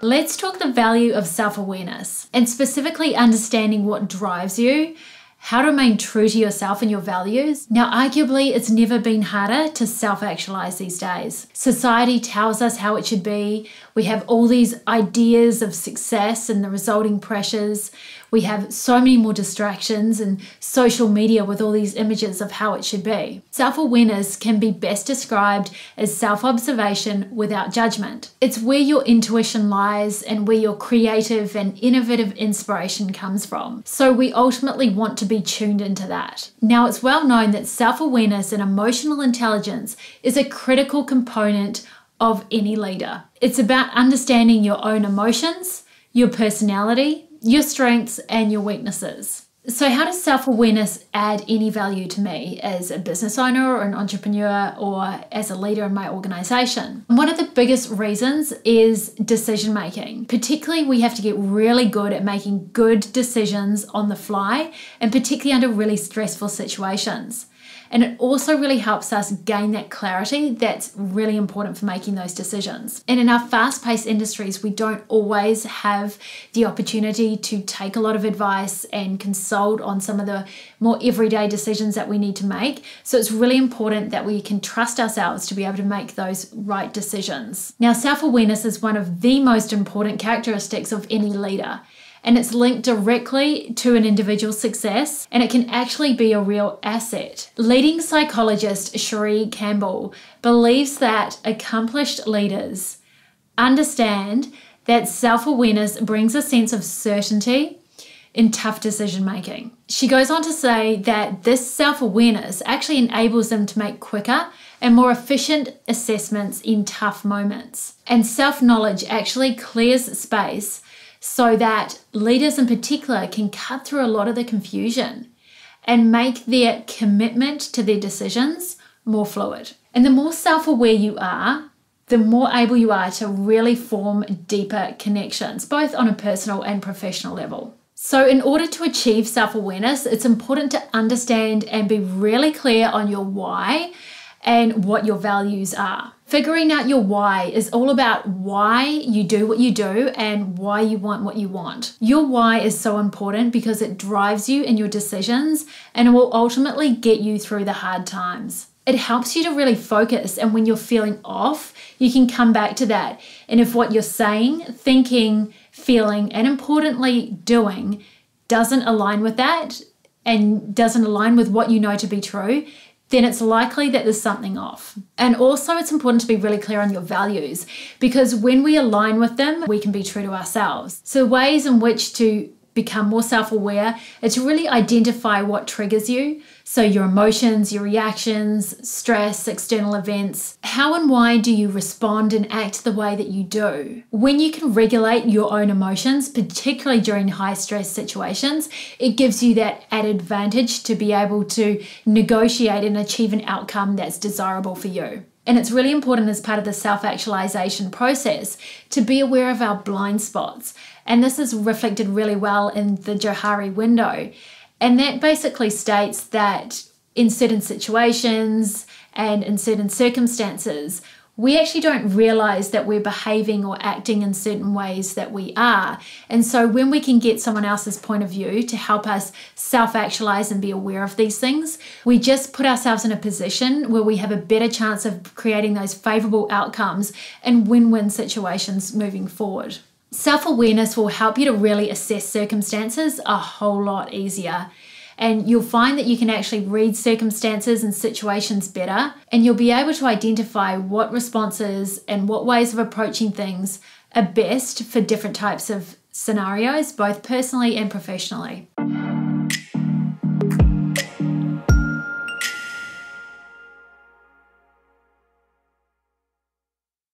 Let's talk the value of self-awareness and specifically understanding what drives you, how to remain true to yourself and your values. Now, arguably, it's never been harder to self-actualize these days. Society tells us how it should be. We have all these ideas of success and the resulting pressures. We have so many more distractions and social media with all these images of how it should be. Self-awareness can be best described as self-observation without judgment. It's where your intuition lies and where your creative and innovative inspiration comes from. So we ultimately want to be tuned into that. Now, it's well known that self-awareness and emotional intelligence is a critical component of any leader. It's about understanding your own emotions, your personality, your strengths, and your weaknesses. So how does self-awareness add any value to me as a business owner or an entrepreneur or as a leader in my organization? One of the biggest reasons is decision making. Particularly, we have to get really good at making good decisions on the fly, and particularly under really stressful situations. And it also really helps us gain that clarity that's really important for making those decisions. And in our fast-paced industries, we don't always have the opportunity to take a lot of advice and consult on some of the more everyday decisions that we need to make. So it's really important that we can trust ourselves to be able to make those right decisions. Now, self-awareness is one of the most important characteristics of any leader. And it's linked directly to an individual's success, and it can actually be a real asset. Leading psychologist Cherie Campbell believes that accomplished leaders understand that self-awareness brings a sense of certainty in tough decision making. She goes on to say that this self-awareness actually enables them to make quicker and more efficient assessments in tough moments. And self-knowledge actually clears space so that leaders in particular can cut through a lot of the confusion and make their commitment to their decisions more fluid. And the more self-aware you are, the more able you are to really form deeper connections, both on a personal and professional level. So in order to achieve self-awareness, it's important to understand and be really clear on your why and what your values are. Figuring out your why is all about why you do what you do and why you want what you want. Your why is so important because it drives you in your decisions and it will ultimately get you through the hard times. It helps you to really focus, and when you're feeling off, you can come back to that. And if what you're saying, thinking, feeling, and importantly doing doesn't align with that and doesn't align with what you know to be true, then it's likely that there's something off. And also it's important to be really clear on your values, because when we align with them, we can be true to ourselves. So ways in which to become more self-aware is to really identify what triggers you. So your emotions, your reactions, stress, external events. How and why do you respond and act the way that you do? When you can regulate your own emotions, particularly during high stress situations, it gives you that added advantage to be able to negotiate and achieve an outcome that's desirable for you. And it's really important as part of the self-actualization process to be aware of our blind spots. And this is reflected really well in the Johari window. And that basically states that in certain situations and in certain circumstances, we actually don't realize that we're behaving or acting in certain ways that we are. And so when we can get someone else's point of view to help us self-actualize and be aware of these things, we just put ourselves in a position where we have a better chance of creating those favorable outcomes and win-win situations moving forward. Self-awareness will help you to really assess circumstances a whole lot easier. And you'll find that you can actually read circumstances and situations better, and you'll be able to identify what responses and what ways of approaching things are best for different types of scenarios, both personally and professionally.